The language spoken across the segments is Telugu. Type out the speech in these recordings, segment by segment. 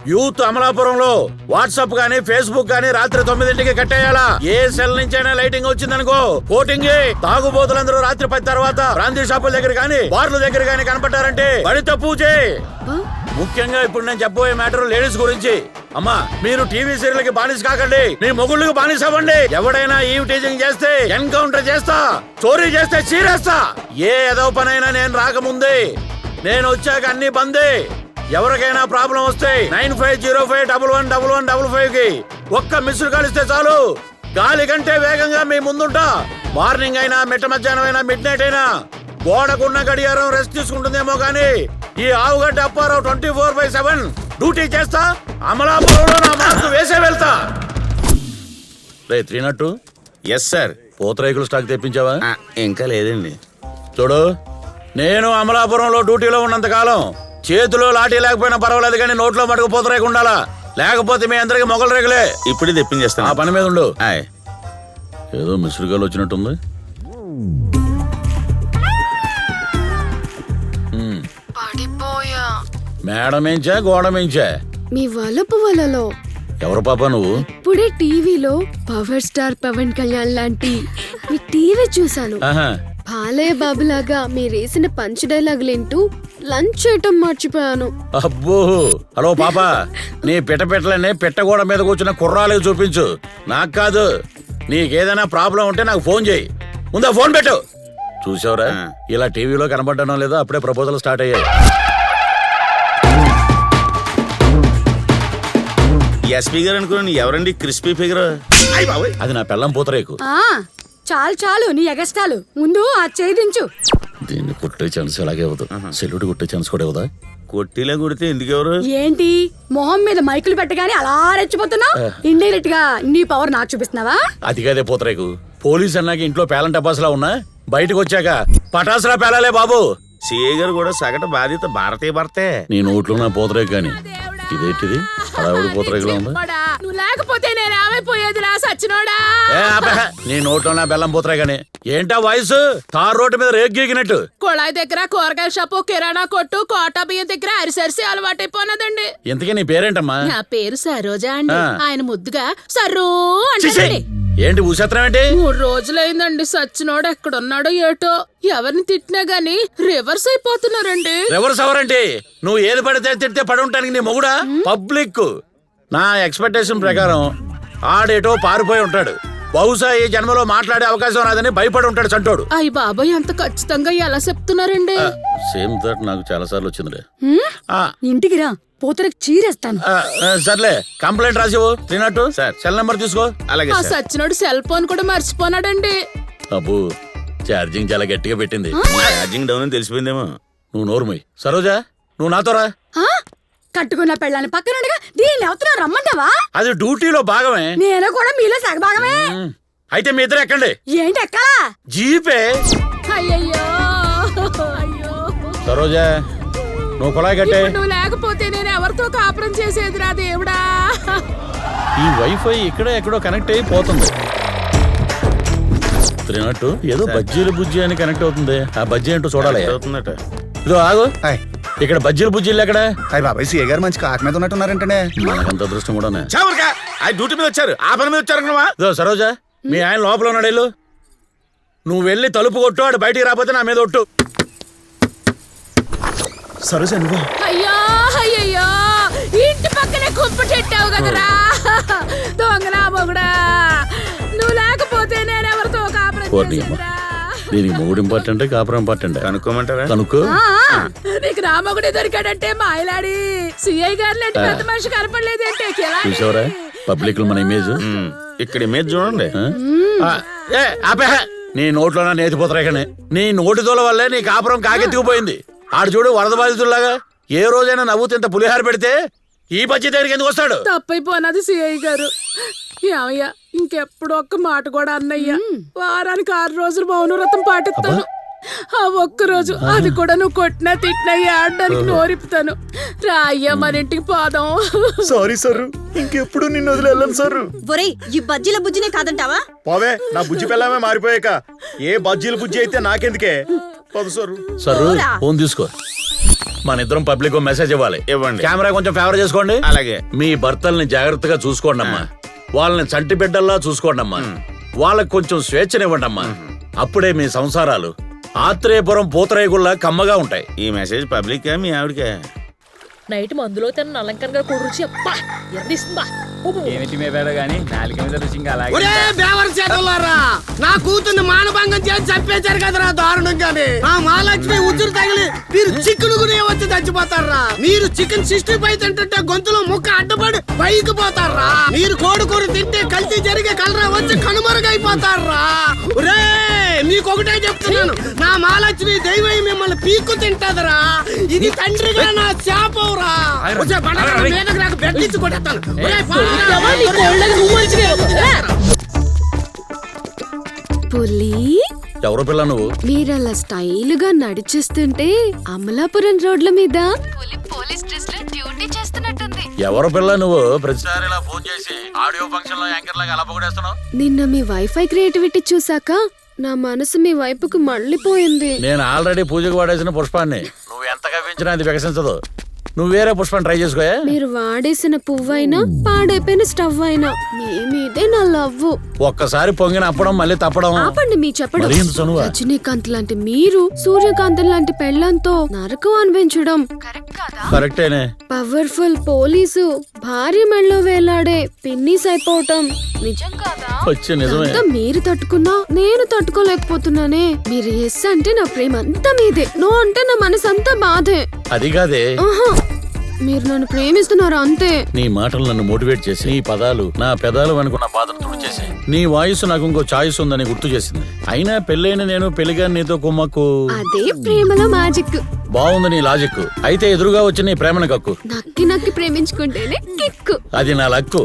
యూత్ అమలాపురంలో వాట్సాప్ గానీ ఫేస్బుక్ గానీ రాత్రి 9ంటికి కట్టేయాలా. ఏ సెల్ నుంచైనా లైటింగ్ వచ్చిందనుకో కోటింగ్. తాగుబోతులందరూ రాత్రి 10 తర్వాత బ్రాందీ షాపుల దగ్గర గానీ బార్ల దగ్గర గానీ కనపడ్డారంటే బడితో పూజే. ముఖ్యంగా ఇప్పుడు నేను చెప్పబోయే మ్యాటర్ లేడీస్ గురించి. అమ్మా, మీరు టీవీ సీరియల్కి బానిస కాకండి, మీ మొగుళ్ళకి బానిస అవ్వండి. ఎవడైనా ఈవ్ టీజింగ్ చేస్తే ఎన్కౌంటర్ చేస్తా, చోరీ చేస్తే చీరేస్తా. ఏ ఏదో పనైనా నేను రాకముందే, నేను వచ్చాక అన్ని బందే. ఎవరికైనా ప్రాబ్లం వస్తే 9505111155 కి ఒక్క మిస్డ్ కాల్ ఇస్తే చాలు. గాలి కంటే వేగంగా మీ ముందుంటా. మార్నింగ్ అయినా మిట్ట మధ్యాహ్నం అయినా మిడ్ నైట్ అయినా గోడకున్న గడియారం రెస్ట్ తీసుకుంటుందేమో గానీ ఈ ఆవుగడ్డ అప్పారావు 24/7 డ్యూటీ చేస్తా. అమలాపురంలో నా మార్కు వేసే వెళ్తా. రే 302. Yes sir. పూతరేకులు స్టాక్ తెప్పించావా? ఇంకా లేదండి. చూడు, నేను అమలాపురంలో డ్యూటీలో ఉన్నంత కాలం చేతిలో లాఠీ లేకపోయినా పర్వాలేదు కానీ నోట్లో మటుకు పూతరేకు ఉండాలా. లేకపోతే మీ అందరికి మొగలు రేగులే. ఇప్పుడే తెప్పించేస్తాను. ఆ పని మీద ఉండు. ఆయ్. ఏదో మిస్డ్ కాల్ వచ్చినట్టుంది. మేడం ఏంచా గోడం ఏంచా? మీ వలపు వలలో. ఎవరు పాప నువ్వు? ఇప్పుడే టీవీలో పవర్ స్టార్ పవన్ కళ్యాణ్ లాంటి మీ టీవీ చూసాను. బాలయ్య బాబు లాగా మీరేసిన పంచ్ డైలాగులు వింటూ లంచ్ చేయటం మర్చిపోయాను. అబ్బో, హలో పాప, నీ పెట్టలనే పెట్టగోడ మీద కూర్చున్న కుర్రాలకు చూపించు, నాకు కాదు. నీకేదైనా ప్రాబ్లం ఉంటే నాకు ఫోన్ చేయి. ముందా ఫోన్ పెట్టు. చూసావురా, ఇలా టీవీలో కనబడడం లేదో అప్పుడే ప్రపోజల్ స్టార్ట్ అయ్యాయి. ఎస్పీ గారు అనుకోండి. ఎవరండి క్రిస్పీ ఫిగర్? అది నా పెళ్ళం పూతరేకు. చాలు చాలు నీ ఎగస్టాలు, ముందు ఆ చేయించు. దీన్ని కొట్టే ఛాన్స్ ఎలాగే ఇవ్వదు. సెల్యూట్ కొట్టే ఛాన్స్ కూడా ఇవ్వదా? కొట్టిలా కొడితే ఎందుకెవరు? ఏంటి మొహం మీద మైకులు పెట్టగానే అలా రెచ్చిపోతున్నావు? ఇండైరెక్ట్ గా నీ పవర్ నాకు చూపిస్తున్నావా? అది కాదే పూతరేకు. పోలీస్ అన్నాక ఇంట్లో పేలం టపాసులా ఉన్నా, బయటకు వచ్చాక పటాసులా పేలాలే బాబు. సిఐ గారు కూడా సగటు బాధ్యత భారతీయ భర్తే. నీ నోట్లో నా పూతరేకు కానీ ఇదేంటిది హడావుడి పూతరేకులా ఉంది. నువ్వు లేకపోతే నేను ఏమైపోయేది రా సచ్చినోడా. నీ నోట్లో నా బెల్లం పూతరేగానే. ఏంటా వాయిస్? తార్ రోడ్డు మీద రేగు గీకినట్టు. కొళాయి దగ్గర కూరగాయల షాపు, కిరాణా కొట్టు, కోటా బియ్యం దగ్గర అరిసరిసి అలవాటైపోయినదండి. ఇంతకీ నీ పేరేంటమ్మా? నా పేరు సరోజా అండి. ఆయన ముద్దుగా సర్రూ అంటే. ఏంటి ఊసత్రం ఏంటి? 3 రోజులైందండి సచ్చినోడు ఎక్కడున్నాడో ఏటో. ఎవరిని తిట్టినా గాని రివర్స్ అయిపోతున్నారండి. రివర్స్ ఎవరంటే? నువ్వు ఏది పడితే తిడితే పడి ఉంటానికి నీ మొగుడా? పబ్లిక్. నా ఎక్స్పెక్టేషన్ ప్రకారం ఆడేటో పారిపోయి ఉంటాడు. బహుశా ఈ జన్మలో మాట్లాడే అవకాశం రాదని భయపడి ఉంటాడు చంటోడు. అయ్య బాబాయ్, అంత ఖచ్చితంగా ఎలా చెప్తున్నారండి? సేమ్ థాట్ నాకు చాలా సార్లు వచ్చిందిలే. ఇంటికి రా, పోతరకు చీరేస్తాను. సర్లే, కంప్లైంట్ రాసివు. 302 సార్, సెల్ నెంబర్ తీసుకో. అలాగే. ఆ సచ్చినోడు సెల్ ఫోన్ కూడా మర్చిపోనాడండి. అబ్బు, ఛార్జింగ్ చాలా గట్టిగా పెట్టింది. ఛార్జింగ్ డౌన్ అని తెలిసిపోయిందేమో. నువ్వు నోరుమోయ్. సరోజా, నువ్వు నాతో రా. కట్టుకున్న పెళ్ళాన్ని పక్కనుండగా దీన్ని ఎవతున్నా రమ్మంటావా? అది డ్యూటీలో భాగమే. నేను కూడా మీలో సగభాగమే. అయితే మీ ఇద్దరు ఎక్కండి. ఏంటి ఎక్కడా? జీపే. అయ్యయ్యో, అయ్యో. సరోజా, నువ్వు కొలాయి కట్టే. నువ్వు లేకపోతే నేను ఎవరితో కాపురం చేసేది రా దేవుడా. ఈ వైఫై ఇక్కడ ఎక్కడో కనెక్ట్ అయిపోతుంది. 302 ఏదో బజ్జీలు బుజ్జి అని కనెక్ట్ అవుతుంది. ఆ బజ్జీ ఏంటో చూడాలి. అవుతుందట. ఇదో ఆగు. ఇక్కడ బజ్జీలు బుజ్జీలు ఎక్కడ? అయ్య బాబాయ్, సీఏ గారు మంచి కాకి మీద ఉన్నట్టున్నారంటే. మనకంత అదృష్టం కూడా. ఆయన డ్యూటీ మీద వచ్చారు, ఆ పని మీద వచ్చారు. ఇదో సరోజా, మీ ఆయన లోపల ఉన్నాడు. వెళ్ళు. నువ్వు వెళ్ళి తలుపు కొట్టు, ఆడు బయటికి రాకపోతే నా మీద ఒట్టు. సరోజా నువ్వు? అయ్యో అయ్యయ్యో, ఇంటి పక్కనే కుప్ప చెట్టావు కదరా దొంగనా మొగుడా. నువ్వు లేకపోతే నేను ఎవరితో కాపురం చేసేదిరా. దీనికి మొగుడు ఇంపార్టెంట్, కాపురం ఇంపార్టెంట్. కనుక్కోమంటారా? కనుక్కో. నీకు నా మొగుడే దొరికాడంటే మాయలాడి సిఐ గారు లాంటి పెద్ద మనిషి కనపడలేదంటే. చూసావరా పబ్లిక్ లో మన ఇమేజ్? ఇక్కడ ఇమేజ్ చూడండి. నీ నోట్లో నేతిపోతారా కానీ నీ నోటి తోల వల్లే నీ కాపురం కాకెత్తుకుపోయింది. ఆడు చూడు, వరద బాధితుల్లాగా. ఏ రోజైనా నవ్వుతూ ఇంత పులిహార పెడితే ఈ బజ్జీ దగ్గరికి ఎందుకు వస్తాడు? తప్పైపోయినది సిఐ గారు. ఏమయ్యా, ఇంకెప్పుడు ఒక్క మాట కూడా అన్నయ్యా. వారానికి 6 రోజులు మౌనవ్రతం పాటిస్తాను. ఆ ఒక్కరోజు అది కూడా నువ్వు కొట్టినా తిట్టినా ఆడడానికి నోరిపుతాను. రా అయ్యా, మన ఇంటికి పోదాం. సారీ సార్, ఇంకెప్పుడు నిన్ను వదిలి వెళ్ళను సార్. ఒరేయ్, ఈ బజ్జీల బుజ్జినే కాదంటావా? పోవే, నా బుజ్జి పిల్లమే మారిపోయాక ఏ బజ్జీల బుజ్జి అయితే నాకెందుకే? సరు ఫోన్ తీసుకో. మన ఇద్దరం పబ్లిక్ మెసేజ్ ఇవ్వాలి. ఇవ్వండి. కెమెరా కొంచెం ఫేవర్ చేసుకోండి. అలాగే. మీ భర్తల్ని జాగ్రత్తగా చూసుకోండి అమ్మా. వాళ్ళని చంటి బిడ్డల్లా చూసుకోండి అమ్మా. వాళ్ళకి కొంచెం స్వేచ్ఛనివ్వండి అమ్మా. అప్పుడే మీ సంసారాలు ఆత్రేయపురం పూతరేగుల్లా కమ్మగా ఉంటాయి. ఈ మెసేజ్ పబ్లిక్ మీ ఆవిడకే? నైట్ మందులో తిన్న అలంకరణ కూడా రుచి అబ్బా ఎర్రిస్తుందా. ఏమిటి మేపాడో గానీ నాలుక మీద రుచి ఇంకా అలాగే. ఒరే బేవర్ చేతులారా, నా కూతుర్ని మానభంగం చేసి చంపేశారు కదరా దారుణంగానే. ఆ మహాలక్ష్మి ఉచ్చురు తగిలి మీరు చికెన్ గురి వచ్చి చచ్చిపోతారా. మీరు చికెన్ 65 తింటుంటే గొంతులో ముక్క అడ్డపడి పైకి పోతారా. మీరు కోడికూర తింటే కల్తీ జరిగే కలరా వచ్చి కనుమరుగైపోతారా. ఒరే మీకు ఒకటే చెప్తున్నాను, నా మహాలక్ష్మి దైవం మిమ్మల్ని పీక్కు తింటదరా. ఇది తండ్రిగా నా శాపవురా. వచ్చే బండరా మీదకి నాకు బెడ్లిచ్చి కొట్టేస్తాను. ఒరే పులి, ఎవరో పిల్ల నువ్వు? మీరలా స్టైల్ గా నడిచేస్తుంటే అమలాపురం రోడ్ల మీద పులి పోలీస్ డ్రెస్ లో డ్యూటీ చేస్తున్నట్టుంది. ఎవరో పిల్ల నువ్వు? ప్రతిసారి ఇలా ఫోన్ చేసి ఆడియో ఫంక్షన్ లో యాంకర్ లాగా అలా పొగడేస్తున్నావు. నిన్న మీ వైఫై క్రియేటివిటీ చూసాక నా మనసు మీ వైపుకు మళ్ళీపోయింది. నేను ఆల్రెడీ పూజకు వాడేసిన పుష్పాన్ని నువ్వు ఎంత కవ్వించినా అది వికసించదు. నువ్వు వేరే పుష్పాన్ని ట్రై చేసుకోయా. మీరు వాడేసిన పువ్వైనా పాడైపోయిన స్టవ్ అయినా మీ మీదే నా లవ్వు. ఒక్కసారి పొంగిన అప్పడం మళ్ళీ తప్పడం. ఆపండి మీ చెప్పడం. మరీ ఇంత చనువా? రజనీకాంత్ లాంటి మీరు సూర్యకాంత్ లాంటి పెళ్ళంతో నరకం అనిపించడం కరెక్ట్ కాదా? కరెక్టేనే. పవర్ఫుల్ పోలీసు భార్య మెళ్ళలో వేలాడే పిన్నీస్ అయిపోవటం నిజం కాదా? వచ్చే నిజమే. అంతా మీరు తట్టుకున్నా నేను తట్టుకోలేకపోతున్నానే. మీరు ఎస్ అంటే నా ప్రేమ అంతా మీదే, నో అంటే నా మనసు అంతా బాధే. అది కాదే. ఆహా, మీరు నన్ను ప్రేమిస్తున్నారు అంతే. నీ మాటలు నన్ను మోటివేట్ చేసి, నీ పదాలు నా పెదాలు అనుకున్న బాధను తుడిచేసి, నీ వాయిస్ నాకు ఇంకో చాయిస్ ఉందని గుర్తు చేసింది. అయినా పెళ్ళైన నేను పెళ్లిగా నీతో కుమ్మక్కు. అదే ప్రేమలో మ్యాజిక్. బాగుంది నీ లాజిక్. అయితే ఎదురుగా వచ్చి నీ ప్రేమను కక్కు. నక్కి నక్కి ప్రేమించుకుంటేనే కిక్కు. అది నా లక్కు.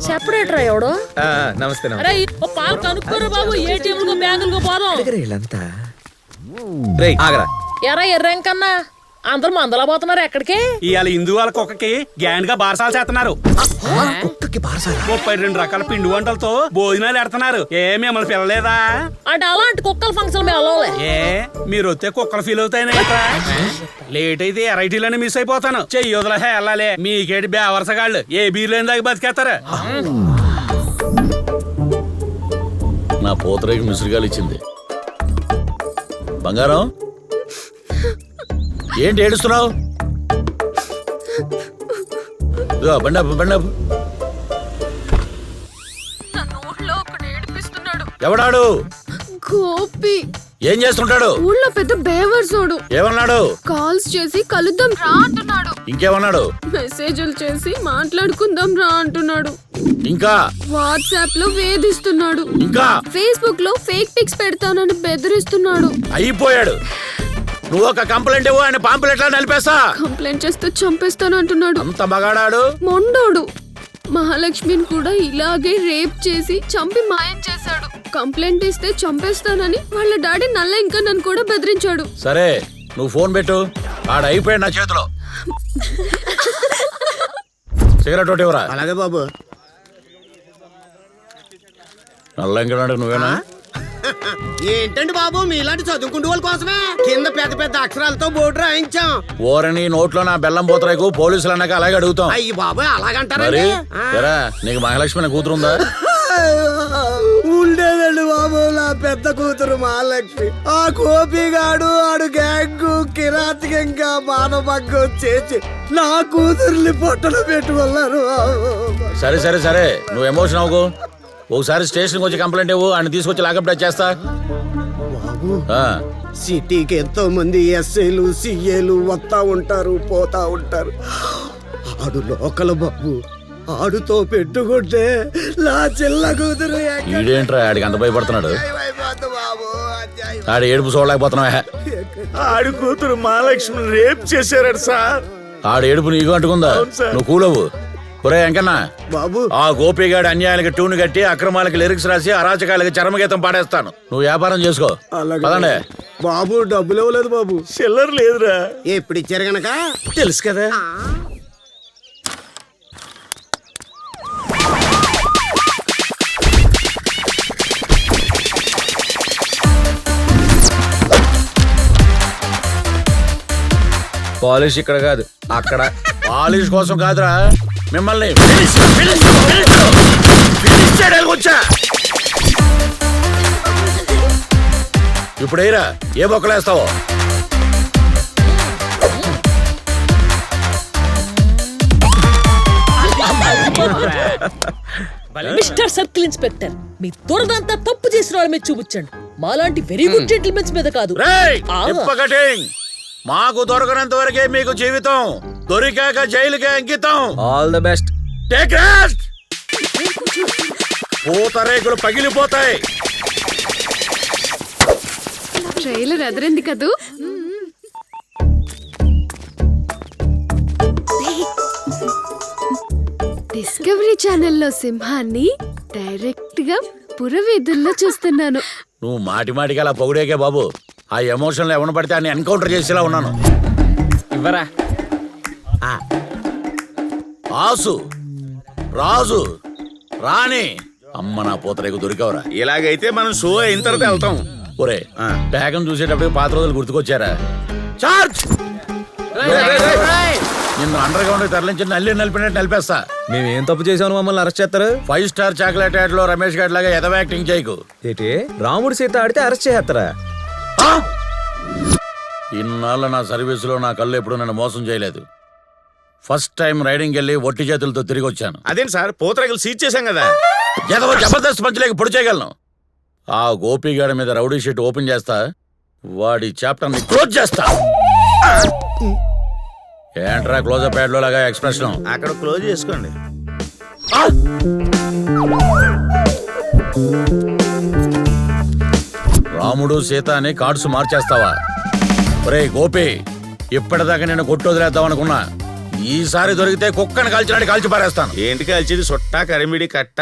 చెప్పడేట్రా ఎవడో. నమస్తే. అరే ఓ పాలు కనుక్కోరా బాబు, ఏటీఎం లో బ్యాంకులకు పోదాం. వీళ్ళంతా రేయ్ ఆగరా. ఎరా ఎర్రం కన్నా అందరూ మందలా పోతున్నారు ఎక్కడికి? ఇవాళ హిందూ వాళ్ళ కుక్కకి గ్యాండ్ గా బారసాలు చేస్తున్నారు. కుక్కకి బారసాలా? 32 రకాల పిండి వంటలతో భోజనాలు ఎడుతున్నారు. ఏ మిమ్మల్ని పిల్లలేదా? అంటే అలాంటి కుక్కల ఫంక్షన్ మేము వెళ్ళాలి. ఏ మీరు వస్తే కుక్కలు ఫీల్ అవుతాయని లేట్ అయితే ఎరైటీలోనే మిస్ అయిపోతాను. చెయ్యి వదలహే వెళ్ళాలి. మీకేటి బేవరసగాళ్ళు ఏ బీర్లేని దాకా బతికేస్తారు. నా పోతరేకి మిసురుగాలు ఇచ్చింది. బంగారం ఏంటి ఏడుస్తున్నావు? బండాపు బండాపు. ఎవడాడు? గోపి. ఏం చేస్తుంటాడు? ఊళ్ళో పెద్ద బేవర్సోడు. ఏమన్నాడు? కాల్స్ చేసి కలుద్దాం రా అంటున్నాడు. ఇంకేమన్నాడు? మెసేజ్లు చేసి మాట్లాడుకుందాం రా అంటున్నాడు. ఇంకా వాట్సాప్ లో వేధిస్తున్నాడు. ఇంకా ఫేస్బుక్ లో ఫేక్ పిక్స్ పెడతానని బెదిరిస్తున్నాడు. అయిపోయాడు. నువ్వు ఒక కంప్లైంట్ ఇవ్వు, ఆయన పాంపులెట్లా నలిపేస్తా. కంప్లైంట్ చేస్తే చంపేస్తాను అంటున్నాడు. అంత మగాడాడు. మొండోడు. మహాలక్ష్మిని కూడా ఇలాగే రేప్ చేసి చంపి మాయం చేశాడు. కంప్లైంట్ ఇస్తే చంపేస్తానని వాళ్ళ డాడీ నల్ల ఇంకా నన్ను కూడా బెదిరించాడు. సరే నువ్వు ఫోన్ పెట్టు. ఆడ అయిపోయాడు నా చేతిలో. సిగరెట్ ఒకటి ఇవ్వరా. అలాగే బాబు. నల్ల ఇంకా నువ్వేనా? ఏంటండి బాబు మీలాంటి చదువుకుంటూ వాళ్ళ కోసమే కింద పెద్ద పెద్ద అక్షరాలతో బోర్డు రాయించాం. ఓరని నోట్లో నా బెల్లం పోతరేకు పోలీసులు అన్నాక అలాగే అడుగుతాం. అయ్యి బాబు మరి అలాగంటారండి. ఎరా, నీకు మహాలక్ష్మి కూతురుందా? ఉండేదండి బాబు నా పెద్ద కూతురు మహాలక్ష్మి. ఆ కోపిగాడు ఆడు గ్యాంగు కిరాతకంగా మానభంగం చేసి నా కూతుర్ని పొట్టలు పెట్టుకున్నారు. సరే సరే సరే నువ్వు ఎమోషన్ అవ్వకు. ఒకసారి స్టేషన్కి వచ్చి కంప్లైంట్ ఇవ్వు, ఆయన తీసుకొచ్చి లాకప్ చేస్తా. సిటీకి ఎంతో మంది ఎస్ఐలు సిఏలు వస్తా ఉంటారు పోతా ఉంటారు. ఆడు లోకల్ బాబు. ఆడుతో పెట్టుకుంటే నా చిల్ల కూతురు ఈడేంట్రా ఆడికి అంత భయపడుతున్నాడు? ఆడి ఏడుపు చూడలేకపోతున్నావా? ఆడి కూతురు మహాలక్ష్మి రేప్ చేశారట సార్. ఆడి ఏడుపు నీకు అంటుకుందా? నువ్వు కూలవు. ఒరే వెంకన్న బాబు, ఆ గోపిగాడి అన్యాయాలకి ట్యూన్ కట్టి అక్రమాలకి లిరిక్స్ రాసి అరాచకాలకి చరమగీతం పాడేస్తాను. నువ్వు వ్యాపారం చేసుకో. పదండి. బాబు డబ్బులు ఇవ్వలేదు బాబు. చిల్లర లేదురా. ఎప్పుడు ఇచ్చారు గనక తెలుసు కదా. పాలిష్ ఇక్కడ కాదు అక్కడ. పాలిష్ కోసం కాదురా, మిమ్మల్ని finish చేయడానికి వచ్చా. ఇప్పుడు ఏరా ఏ బొక్కలేస్తావో. మిస్టర్ సర్కిల్ ఇన్స్పెక్టర్, మీ దురదంతా తప్పు చేసిన వాళ్ళ మీద చూపించండి, మాలాంటి వెరీ గుడ్ జెంటిల్మెన్స్ మీద కాదు. రేయ్, ఆ. టిప్ప కటింగ్. మాకు దొరకనంత వరకే మీకు జీవితం, దొరికాక జైలుకే అంకితం. All the best. Take rest. పూత రేకులు పగిలిపోతాయి. ట్రైలర్ అదరింది కదూ. డిస్కవరీ ఛానల్లో సింహాన్ని డైరెక్ట్ గా పురవీధుల్లో చూస్తున్నాను. నువ్వు మాటి మాటికి అలా పొగిడేకే బాబు, ఆ ఎమోషన్లో ఎవరిని పడితే అన్ని ఎన్కౌంటర్ చేసేలా ఉన్నాను. ఇవ్వరా. ఆసు, రాజు, రాణి, అమ్మ నా పూతరేకు దొరికావురా. ఇలాగైతే మనం షో అయిన తర్వాత వెళ్తాం. ఒరే, డ్రాగన్ చూసేటప్పుడు పాత రోజులు గుర్తుకొచ్చారా? చార్జ్! నిన్ను అండర్ గ్రౌండ్ తరలించి నల్లి నలిపినట్టు నలిపేస్తా. మేమేం తప్పు చేసాము మమ్మల్ని అరెస్ట్ చేస్తారు? 5 స్టార్ చాక్లెట్ యాడ్ లో రమేష్ గారి లాగా ఎదవ యాక్టింగ్ చేయకు. ఏంటి రాముడు సీత ఆడితే అరెస్ట్ చేస్తారా? ఆ? ఇన్నాళ్ళ నా సర్వీసులో నా కళ్ళు ఎప్పుడు నన్ను మోసం చేయలేదు. ఫస్ట్ టైం రైడింగ్ వెళ్ళి ఒట్టి చేతులతో తిరిగి వచ్చాను. అదేంటి సార్, పూతరేకులు సీజ్ చేశాం కదా. ఎదవ జబర్దస్త్ పంచలేక పొడి చేయగలను. ఆ గోపిగాడి మీద రౌడీ షీట్ ఓపెన్ చేస్తా, వాడి చాప్టర్ ని క్లోజ్ చేస్తా. ఏంట్రా క్లోజప్ ప్యాడ్ లో లాగా ఎక్స్ప్రెషన్? అక్కడ క్లోజ్ చేసుకోండి. రాముడు సీత అని కార్డ్స్ మార్చేస్తావా? ఒరే గోపి, ఇప్పటిదాకా నేను కొట్టు వదిలేద్దాం అనుకున్నా, ఈసారి దొరికితే కుక్కను కాల్చినాడు కాల్చి పారేస్తాను. ఏంటి కాల్చేది? సుట్టా కరిమిడి కట్ట